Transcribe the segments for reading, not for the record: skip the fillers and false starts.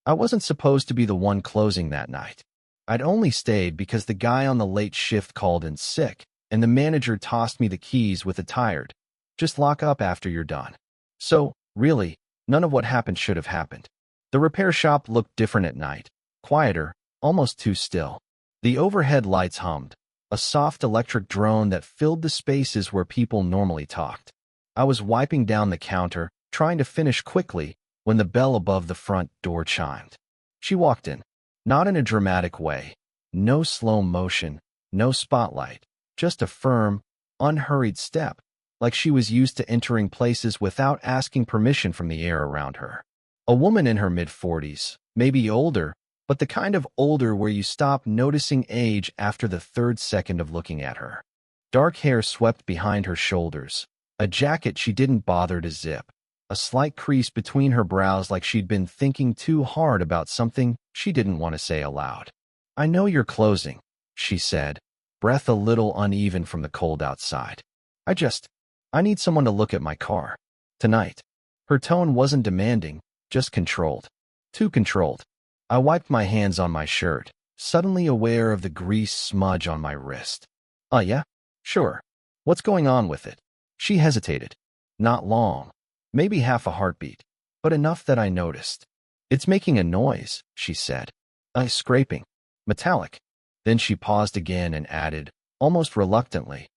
I wasn't supposed to be the one closing that night. I'd only stayed because the guy on the late shift called in sick, and the manager tossed me the keys with a tired, "Just lock up after you're done." So, really, none of what happened should have happened. The repair shop looked different at night, quieter, almost too still. The overhead lights hummed, a soft electric drone that filled the spaces where people normally talked. I was wiping down the counter, trying to finish quickly, when the bell above the front door chimed. She walked in, not in a dramatic way. No slow motion, no spotlight, just a firm, unhurried step, like she was used to entering places without asking permission from the air around her. A woman in her mid-40s, maybe older, but the kind of older where you stop noticing age after the third second of looking at her. Dark hair swept behind her shoulders, a jacket she didn't bother to zip, a slight crease between her brows like she'd been thinking too hard about something she didn't want to say aloud. "I know you're closing," she said, breath a little uneven from the cold outside. I need someone to look at my car. Tonight." Her tone wasn't demanding, just controlled. Too controlled. I wiped my hands on my shirt, suddenly aware of the grease smudge on my wrist. Yeah? Sure. What's going on with it?" She hesitated. Not long. Maybe half a heartbeat, but enough that I noticed. "It's making a noise," she said. Scraping. Metallic." Then she paused again and added, almost reluctantly,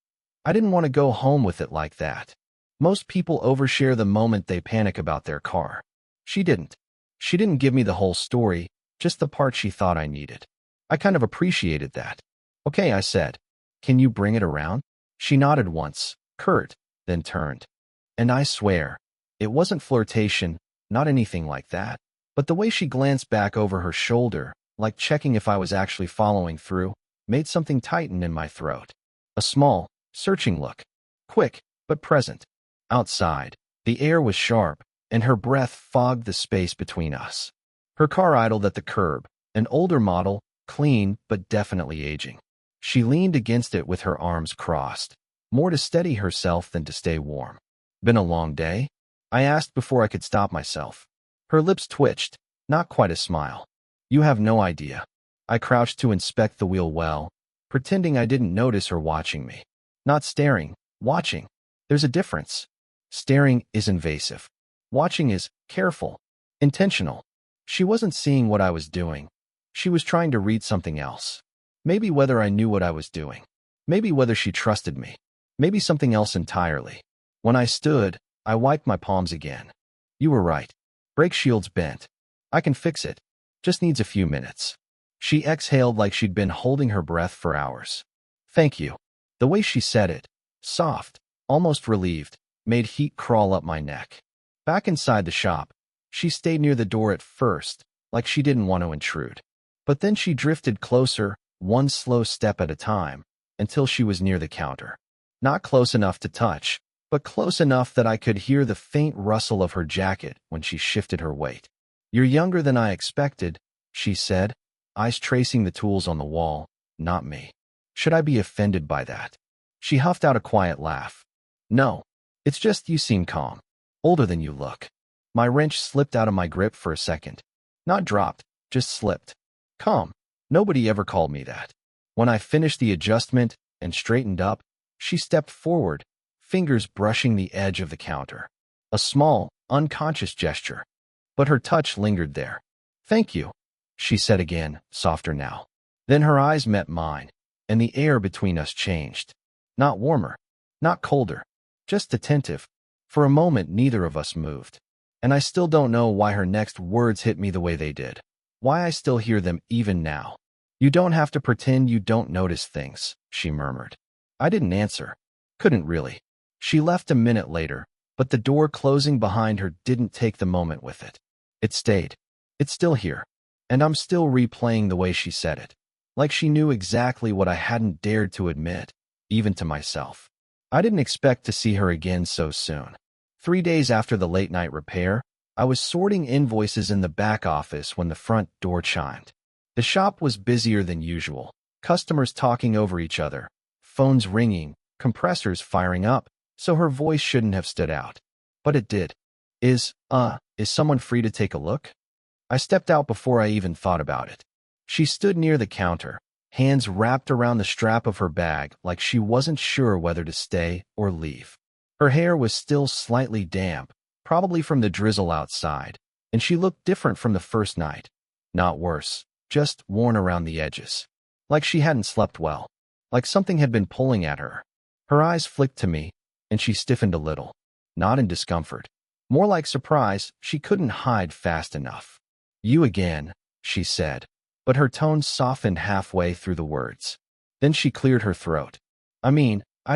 "I didn't want to go home with it like that. Most people overshare the moment they panic about their car. She didn't. She didn't give me the whole story, just the part she thought I needed. I kind of appreciated that. "Okay," I said. "Can you bring it around?" She nodded once, curt, then turned. And I swear, it wasn't flirtation, not anything like that, but the way she glanced back over her shoulder, like checking if I was actually following through, made something tighten in my throat. A small, searching look. Quick, but present. Outside, the air was sharp, and her breath fogged the space between us. Her car idled at the curb, an older model, clean but definitely aging. She leaned against it with her arms crossed, more to steady herself than to stay warm. "Been a long day?" I asked before I could stop myself. Her lips twitched, not quite a smile. "You have no idea." I crouched to inspect the wheel well, pretending I didn't notice her watching me. Not staring, watching. There's a difference. Staring is invasive. Watching is careful, intentional. She wasn't seeing what I was doing. She was trying to read something else. Maybe whether I knew what I was doing. Maybe whether she trusted me. Maybe something else entirely. When I stood, I wiped my palms again. "You were right. Brake shield's bent. I can fix it. Just needs a few minutes." She exhaled like she'd been holding her breath for hours. "Thank you." The way she said it, soft, almost relieved, made heat crawl up my neck. Back inside the shop, she stayed near the door at first, like she didn't want to intrude. But then she drifted closer, one slow step at a time, until she was near the counter. Not close enough to touch, but close enough that I could hear the faint rustle of her jacket when she shifted her weight. "You're younger than I expected," she said, eyes tracing the tools on the wall, not me. Should I be offended by that? She huffed out a quiet laugh. "No, it's just you seem calm. Older than you look." My wrench slipped out of my grip for a second. Not dropped, just slipped. Calm. Nobody ever called me that. When I finished the adjustment and straightened up, she stepped forward, fingers brushing the edge of the counter. A small, unconscious gesture. But her touch lingered there. "Thank you," she said again, softer now. Then her eyes met mine, and the air between us changed. Not warmer, not colder, just attentive. For a moment, neither of us moved. And I still don't know why her next words hit me the way they did. Why I still hear them even now. "You don't have to pretend you don't notice things," she murmured. I didn't answer. Couldn't really. She left a minute later, but the door closing behind her didn't take the moment with it. It stayed. It's still here. And I'm still replaying the way she said it. Like she knew exactly what I hadn't dared to admit, even to myself. I didn't expect to see her again so soon. 3 days after the late-night repair, I was sorting invoices in the back office when the front door chimed. The shop was busier than usual, customers talking over each other, phones ringing, compressors firing up, so her voice shouldn't have stood out. But it did. Is someone free to take a look?" I stepped out before I even thought about it. She stood near the counter, hands wrapped around the strap of her bag like she wasn't sure whether to stay or leave. Her hair was still slightly damp, probably from the drizzle outside, and she looked different from the first night. Not worse, just worn around the edges. Like she hadn't slept well. Like something had been pulling at her. Her eyes flicked to me, and she stiffened a little. Not in discomfort. More like surprise she couldn't hide fast enough. "You again," she said, but her tone softened halfway through the words. Then she cleared her throat. I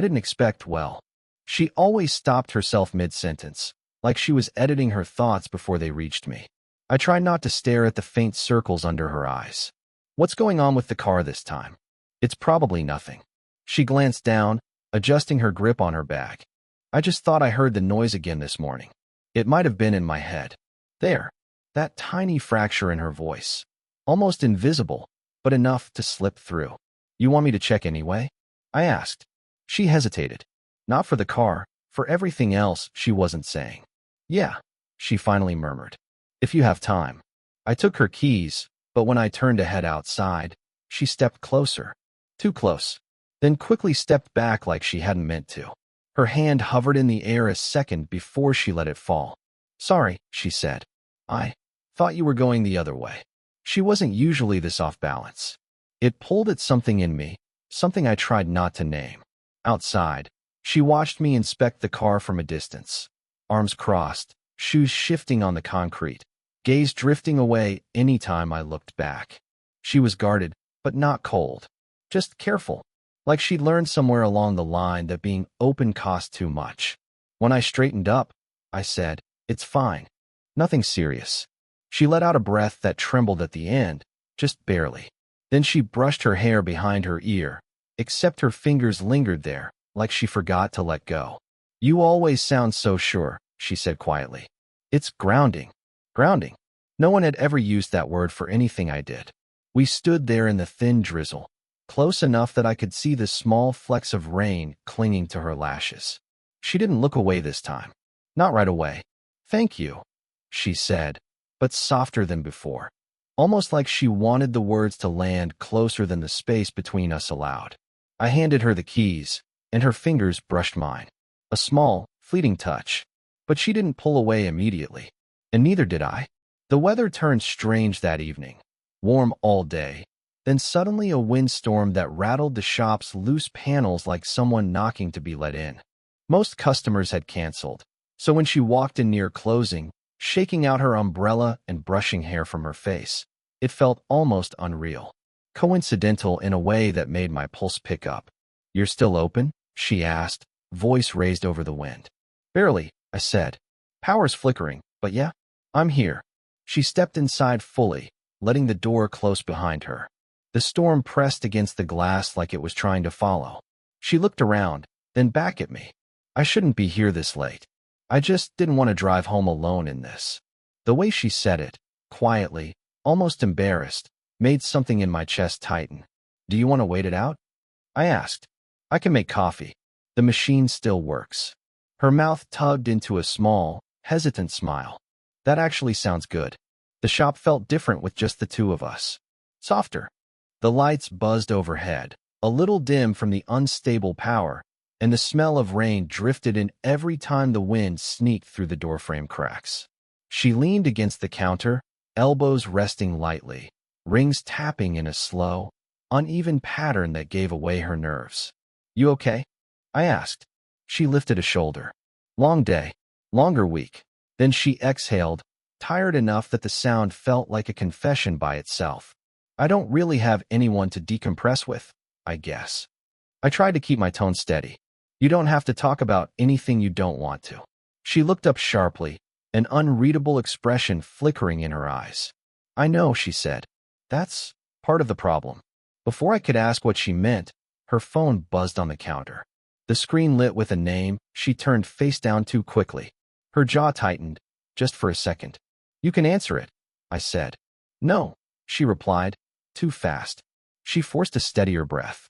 didn't expect well. She always stopped herself mid-sentence, like she was editing her thoughts before they reached me. I tried not to stare at the faint circles under her eyes. "What's going on with the car this time?" "It's probably nothing." She glanced down, adjusting her grip on her bag. "I just thought I heard the noise again this morning. It might have been in my head." There. That tiny fracture in her voice. Almost invisible, but enough to slip through. "You want me to check anyway?" I asked. She hesitated. Not for the car, for everything else she wasn't saying. "Yeah," she finally murmured. "If you have time." I took her keys, but when I turned to head outside, she stepped closer. Too close. Then quickly stepped back like she hadn't meant to. Her hand hovered in the air a second before she let it fall. "Sorry," she said. "I thought you were going the other way." She wasn't usually this off balance. It pulled at something in me, something I tried not to name. Outside, she watched me inspect the car from a distance. Arms crossed, shoes shifting on the concrete, gaze drifting away any time I looked back. She was guarded, but not cold. Just careful, like she'd learned somewhere along the line that being open cost too much. When I straightened up, I said, "It's fine. Nothing serious." She let out a breath that trembled at the end, just barely. Then she brushed her hair behind her ear, except her fingers lingered there, like she forgot to let go. "You always sound so sure," she said quietly. "It's grounding." Grounding. No one had ever used that word for anything I did. We stood there in the thin drizzle, close enough that I could see the small flecks of rain clinging to her lashes. She didn't look away this time. Not right away. "Thank you," she said, but softer than before. Almost like she wanted the words to land closer than the space between us allowed. I handed her the keys, and her fingers brushed mine. A small, fleeting touch. But she didn't pull away immediately. And neither did I. The weather turned strange that evening. Warm all day. Then suddenly a windstorm that rattled the shop's loose panels like someone knocking to be let in. Most customers had canceled. So when she walked in near closing, shaking out her umbrella and brushing hair from her face, it felt almost unreal. Coincidental in a way that made my pulse pick up. "You're still open?" she asked, voice raised over the wind. "Barely," I said. "Power's flickering, but yeah, I'm here." She stepped inside fully, letting the door close behind her. The storm pressed against the glass like it was trying to follow. She looked around, then back at me. "I shouldn't be here this late. I just didn't want to drive home alone in this." The way she said it, quietly, almost embarrassed, made something in my chest tighten. "Do you want to wait it out?" I asked. "I can make coffee. The machine still works." Her mouth tugged into a small, hesitant smile. "That actually sounds good." The shop felt different with just the two of us. Softer. The lights buzzed overhead, a little dim from the unstable power, and the smell of rain drifted in every time the wind sneaked through the doorframe cracks. She leaned against the counter, elbows resting lightly, rings tapping in a slow, uneven pattern that gave away her nerves. "You okay?" I asked. She lifted a shoulder. "Long day. Longer week." Then she exhaled, tired enough that the sound felt like a confession by itself. "I don't really have anyone to decompress with, I guess." I tried to keep my tone steady. "You don't have to talk about anything you don't want to." She looked up sharply, an unreadable expression flickering in her eyes. "I know," she said. "That's part of the problem." Before I could ask what she meant, her phone buzzed on the counter. The screen lit with a name she turned face down too quickly. Her jaw tightened, just for a second. "You can answer it," I said. "No," she replied, too fast. She forced a steadier breath.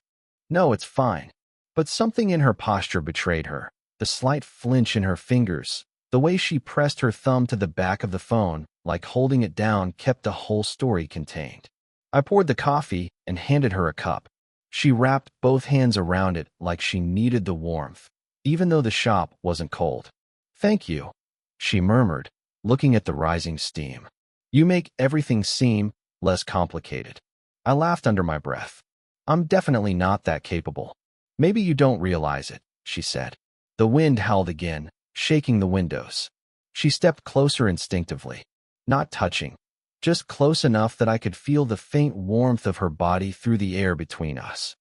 "No, it's fine." But something in her posture betrayed her. The slight flinch in her fingers, the way she pressed her thumb to the back of the phone, like holding it down kept the whole story contained. I poured the coffee and handed her a cup. She wrapped both hands around it like she needed the warmth, even though the shop wasn't cold. "Thank you," she murmured, looking at the rising steam. "You make everything seem less complicated." I laughed under my breath. "I'm definitely not that capable." "Maybe you don't realize it," she said. The wind howled again, shaking the windows. She stepped closer instinctively, not touching, just close enough that I could feel the faint warmth of her body through the air between us.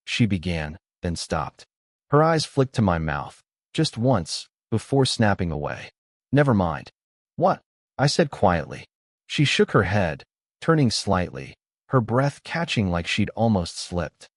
She began, then stopped. Her eyes flicked to my mouth, just once, before snapping away. "Never mind." "What?" I said quietly. She shook her head, turning slightly, her breath catching like she'd almost slipped.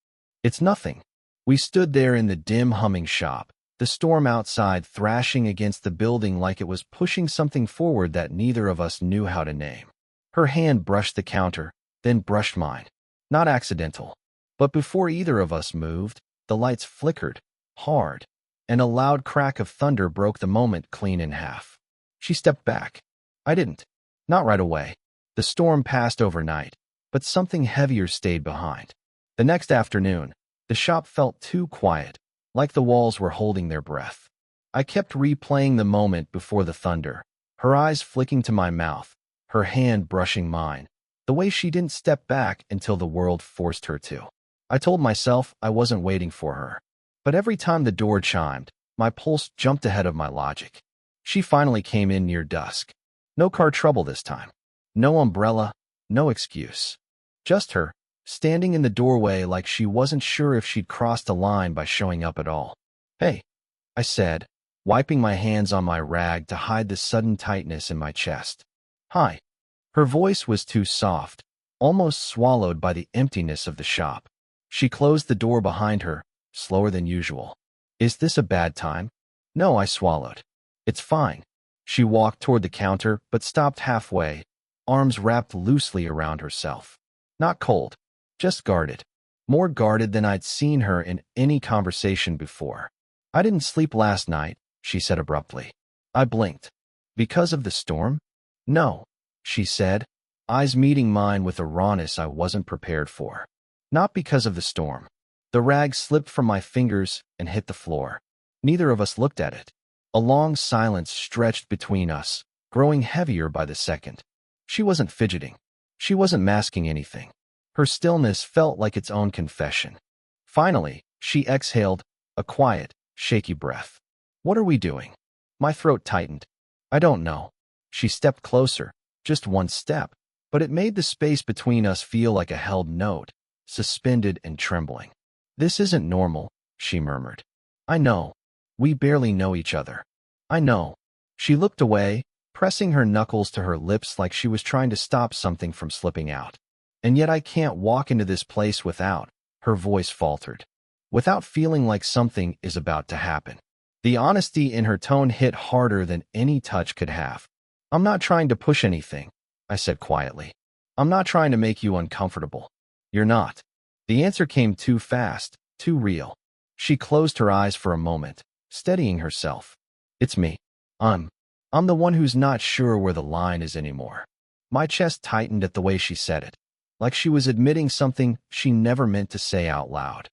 "It's nothing." We stood there in the dim humming shop, the storm outside thrashing against the building like it was pushing something forward that neither of us knew how to name. Her hand brushed the counter, then brushed mine. Not accidental. But before either of us moved, the lights flickered, hard, and a loud crack of thunder broke the moment clean in half. She stepped back. I didn't. Not right away. The storm passed overnight, but something heavier stayed behind. The next afternoon, the shop felt too quiet, like the walls were holding their breath. I kept replaying the moment before the thunder, her eyes flicking to my mouth, her hand brushing mine, the way she didn't step back until the world forced her to. I told myself I wasn't waiting for her. But every time the door chimed, my pulse jumped ahead of my logic. She finally came in near dusk. No car trouble this time. No umbrella, no excuse. Just her, standing in the doorway like she wasn't sure if she'd crossed a line by showing up at all. "Hey," I said, wiping my hands on my rag to hide the sudden tightness in my chest. "Hi." Her voice was too soft, almost swallowed by the emptiness of the shop. She closed the door behind her, slower than usual. "Is this a bad time?" "No," I swallowed. "It's fine." She walked toward the counter but stopped halfway, arms wrapped loosely around herself. Not cold, just guarded. More guarded than I'd seen her in any conversation before. "I didn't sleep last night," she said abruptly. I blinked. "Because of the storm?" "No," she said, eyes meeting mine with a rawness I wasn't prepared for. "Not because of the storm." The rag slipped from my fingers and hit the floor. Neither of us looked at it. A long silence stretched between us, growing heavier by the second. She wasn't fidgeting. She wasn't masking anything. Her stillness felt like its own confession. Finally, she exhaled, a quiet, shaky breath. "What are we doing?" My throat tightened. "I don't know." She stepped closer, just one step, but it made the space between us feel like a held note, suspended and trembling. "This isn't normal," she murmured. "I know. We barely know each other." "I know." She looked away, pressing her knuckles to her lips like she was trying to stop something from slipping out. "And yet I can't walk into this place without," her voice faltered, "without feeling like something is about to happen." The honesty in her tone hit harder than any touch could have. "I'm not trying to push anything," I said quietly. "I'm not trying to make you uncomfortable." "You're not." The answer came too fast, too real. She closed her eyes for a moment, steadying herself. "It's me. I'm the one who's not sure where the line is anymore." My chest tightened at the way she said it, like she was admitting something she never meant to say out loud.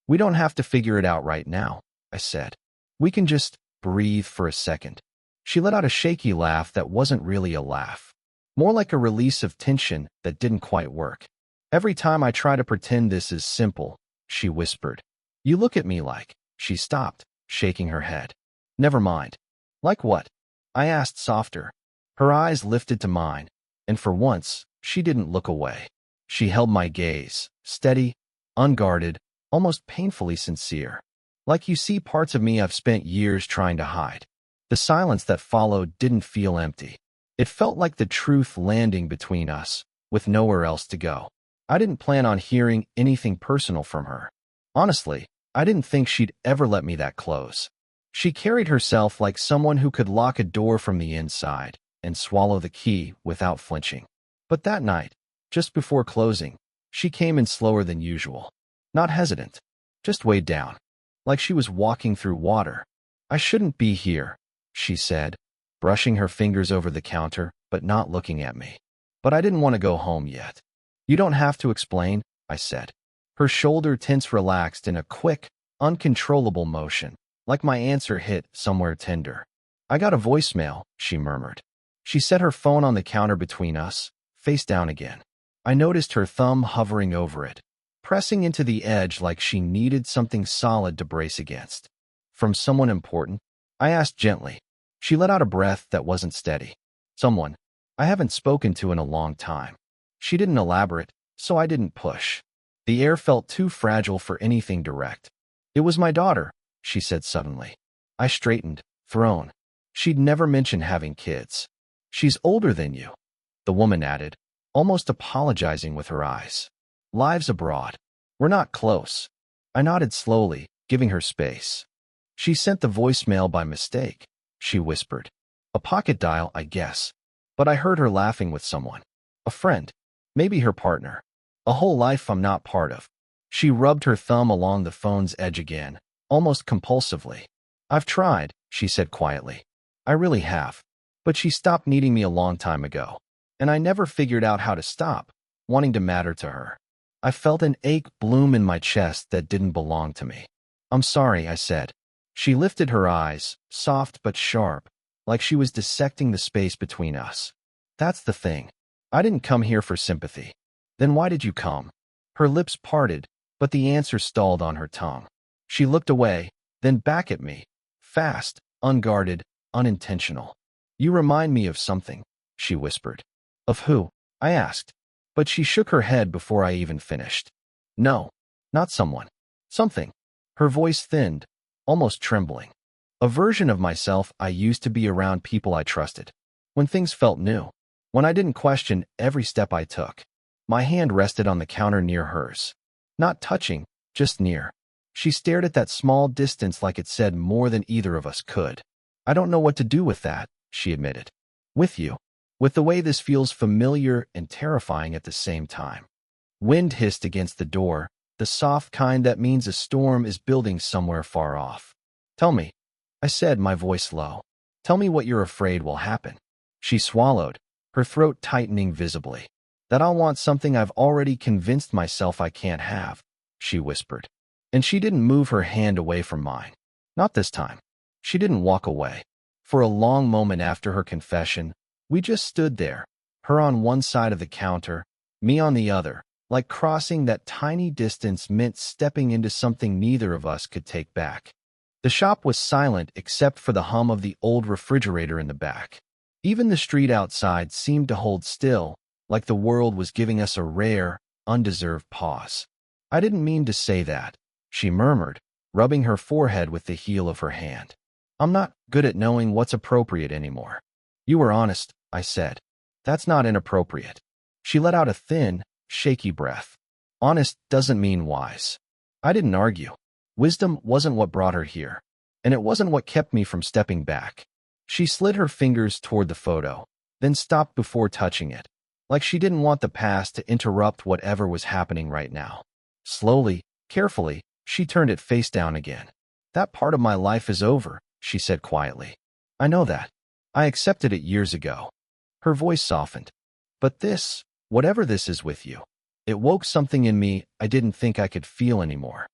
"We don't have to figure it out right now," I said. "We can just breathe for a second." She let out a shaky laugh that wasn't really a laugh, more like a release of tension that didn't quite work. "Every time I try to pretend this is simple," she whispered, "you look at me like—" She stopped, shaking her head. "Never mind." "Like what?" I asked softer. Her eyes lifted to mine, and for once, she didn't look away. She held my gaze, steady, unguarded, almost painfully sincere. "Like you see parts of me I've spent years trying to hide." The silence that followed didn't feel empty. It felt like the truth landing between us, with nowhere else to go. I didn't plan on hearing anything personal from her. Honestly, I didn't think she'd ever let me that close. She carried herself like someone who could lock a door from the inside and swallow the key without flinching. But that night, just before closing, she came in slower than usual. Not hesitant, just weighed down, like she was walking through water. "I shouldn't be here," she said, brushing her fingers over the counter, but not looking at me. But I didn't want to go home yet. You don't have to explain, I said. Her shoulder tense relaxed in a quick, uncontrollable motion, like my answer hit somewhere tender. I got a voicemail, she murmured. She set her phone on the counter between us, face down again. I noticed her thumb hovering over it, pressing into the edge like she needed something solid to brace against. From someone important? I asked gently. She let out a breath that wasn't steady. Someone I haven't spoken to in a long time. She didn't elaborate, so I didn't push. The air felt too fragile for anything direct. It was my daughter, she said suddenly. I straightened, thrown. She'd never mentioned having kids. She's older than you, the woman added, almost apologizing with her eyes. Lives abroad. We're not close. I nodded slowly, giving her space. She sent the voicemail by mistake, she whispered. A pocket dial, I guess. But I heard her laughing with someone. A friend. Maybe her partner. A whole life I'm not part of. She rubbed her thumb along the phone's edge again, almost compulsively. I've tried, she said quietly. I really have. But she stopped needing me a long time ago. And I never figured out how to stop wanting to matter to her. I felt an ache bloom in my chest that didn't belong to me. I'm sorry, I said. She lifted her eyes, soft but sharp, like she was dissecting the space between us. That's the thing. I didn't come here for sympathy. Then why did you come? Her lips parted, but the answer stalled on her tongue. She looked away, then back at me. Fast, unguarded, unintentional. You remind me of something, she whispered. Of who? I asked. But she shook her head before I even finished. No, not someone. Something. Her voice thinned, almost trembling. A version of myself I used to be around people I trusted. When things felt new. When I didn't question every step I took. My hand rested on the counter near hers. Not touching, just near. She stared at that small distance like it said more than either of us could. I don't know what to do with that, she admitted. With you. With the way this feels familiar and terrifying at the same time. Wind hissed against the door, the soft kind that means a storm is building somewhere far off. Tell me, I said, my voice low. Tell me what you're afraid will happen. She swallowed, her throat tightening visibly. That I'll want something I've already convinced myself I can't have, she whispered. And she didn't move her hand away from mine. Not this time. She didn't walk away. For a long moment after her confession, we just stood there, her on one side of the counter, me on the other, like crossing that tiny distance meant stepping into something neither of us could take back. The shop was silent except for the hum of the old refrigerator in the back. Even the street outside seemed to hold still, like the world was giving us a rare, undeserved pause. I didn't mean to say that, she murmured, rubbing her forehead with the heel of her hand. I'm not good at knowing what's appropriate anymore. You were honest, I said. That's not inappropriate. She let out a thin, shaky breath. Honest doesn't mean wise. I didn't argue. Wisdom wasn't what brought her here, and it wasn't what kept me from stepping back. She slid her fingers toward the photo, then stopped before touching it, like she didn't want the past to interrupt whatever was happening right now. Slowly, carefully, she turned it face down again. That part of my life is over, she said quietly. I know that. I accepted it years ago. Her voice softened. But this, whatever this is with you, it woke something in me I didn't think I could feel anymore.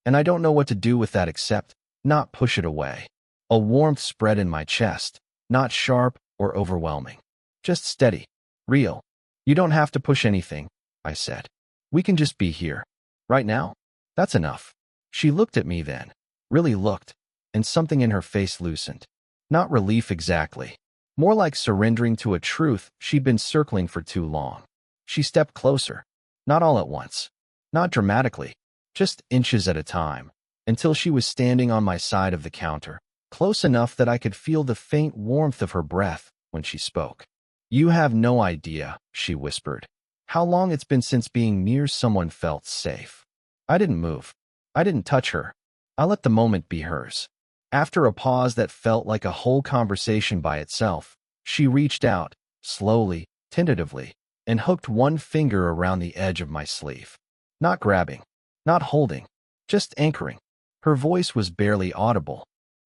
And I don't know what to do with that except not push it away. A warmth spread in my chest, not sharp or overwhelming. Just steady, real. You don't have to push anything, I said. We can just be here. Right now? That's enough. She looked at me then, really looked, and something in her face loosened. Not relief exactly. More like surrendering to a truth she'd been circling for too long. She stepped closer. Not all at once. Not dramatically. Just inches at a time. Until she was standing on my side of the counter. Close enough that I could feel the faint warmth of her breath when she spoke. You have no idea, she whispered, how long it's been since being near someone felt safe. I didn't move. I didn't touch her. I let the moment be hers. After a pause that felt like a whole conversation by itself, she reached out, slowly, tentatively, and hooked one finger around the edge of my sleeve. Not grabbing, not holding, just anchoring. Her voice was barely audible.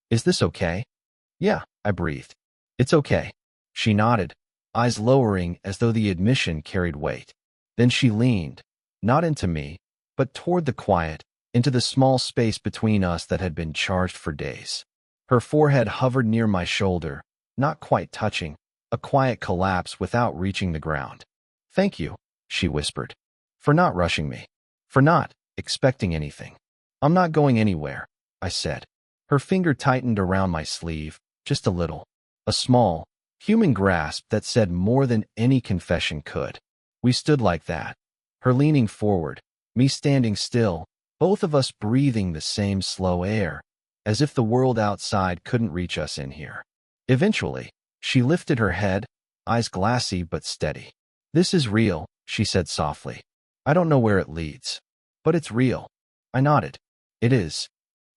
Is this okay? Yeah, I breathed. It's okay. She nodded, eyes lowering as though the admission carried weight. Then she leaned, not into me, but toward the quiet, into the small space between us that had been charged for days. Her forehead hovered near my shoulder, not quite touching, a quiet collapse without reaching the ground. "Thank you," she whispered, "for not rushing me, for not expecting anything." "I'm not going anywhere," I said. Her finger tightened around my sleeve, just a little. A small, human grasp that said more than any confession could. We stood like that, her leaning forward, me standing still, both of us breathing the same slow air, as if the world outside couldn't reach us in here. Eventually, she lifted her head, eyes glassy but steady. "This is real," she said softly. "I don't know where it leads, but it's real." I nodded. "It is."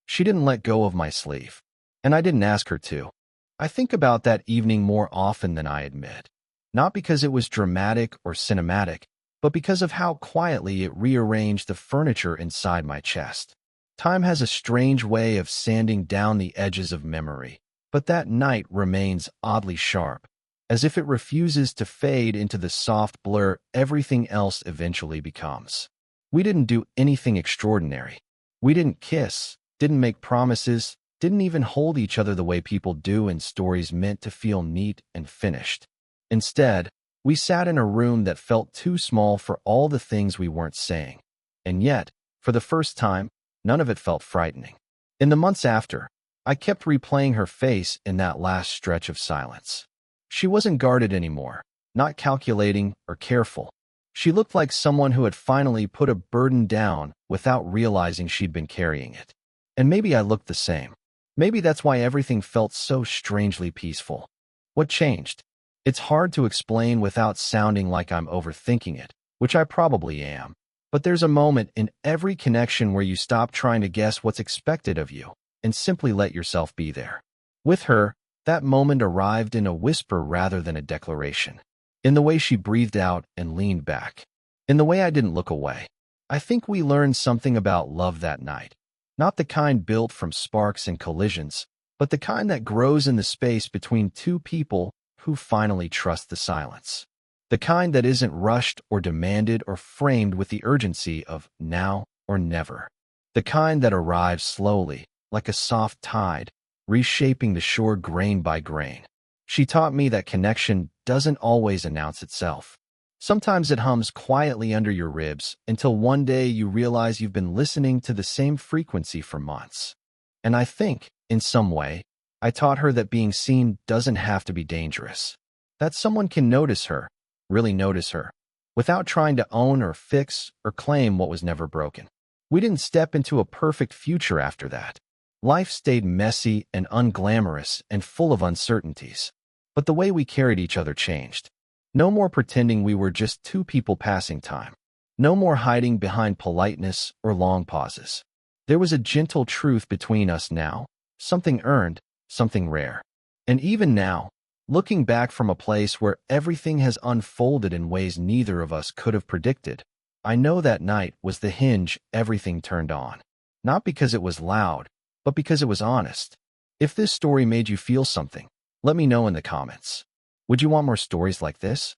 She didn't let go of my sleeve, and I didn't ask her to. I think about that evening more often than I admit, not because it was dramatic or cinematic, but because of how quietly it rearranged the furniture inside my chest. Time has a strange way of sanding down the edges of memory, but that night remains oddly sharp, as if it refuses to fade into the soft blur everything else eventually becomes. We didn't do anything extraordinary. We didn't kiss, didn't make promises, didn't even hold each other the way people do in stories meant to feel neat and finished. Instead, we sat in a room that felt too small for all the things we weren't saying. And yet, for the first time, none of it felt frightening. In the months after, I kept replaying her face in that last stretch of silence. She wasn't guarded anymore, not calculating or careful. She looked like someone who had finally put a burden down without realizing she'd been carrying it. And maybe I looked the same. Maybe that's why everything felt so strangely peaceful. What changed? It's hard to explain without sounding like I'm overthinking it, which I probably am. But there's a moment in every connection where you stop trying to guess what's expected of you and simply let yourself be there. With her, that moment arrived in a whisper rather than a declaration. In the way she breathed out and leaned back. In the way I didn't look away. I think we learned something about love that night. Not the kind built from sparks and collisions, but the kind that grows in the space between two people who finally trust the silence. The kind that isn't rushed or demanded or framed with the urgency of now or never. The kind that arrives slowly, like a soft tide, reshaping the shore grain by grain. She taught me that connection doesn't always announce itself. Sometimes it hums quietly under your ribs until one day you realize you've been listening to the same frequency for months. And I think, in some way, I taught her that being seen doesn't have to be dangerous. That someone can notice her, really notice her, without trying to own or fix or claim what was never broken. We didn't step into a perfect future after that. Life stayed messy and unglamorous and full of uncertainties. But the way we carried each other changed. No more pretending we were just two people passing time. No more hiding behind politeness or long pauses. There was a gentle truth between us now, something earned, something rare. And even now, looking back from a place where everything has unfolded in ways neither of us could have predicted, I know that night was the hinge everything turned on. Not because it was loud, but because it was honest. If this story made you feel something, let me know in the comments. Would you want more stories like this?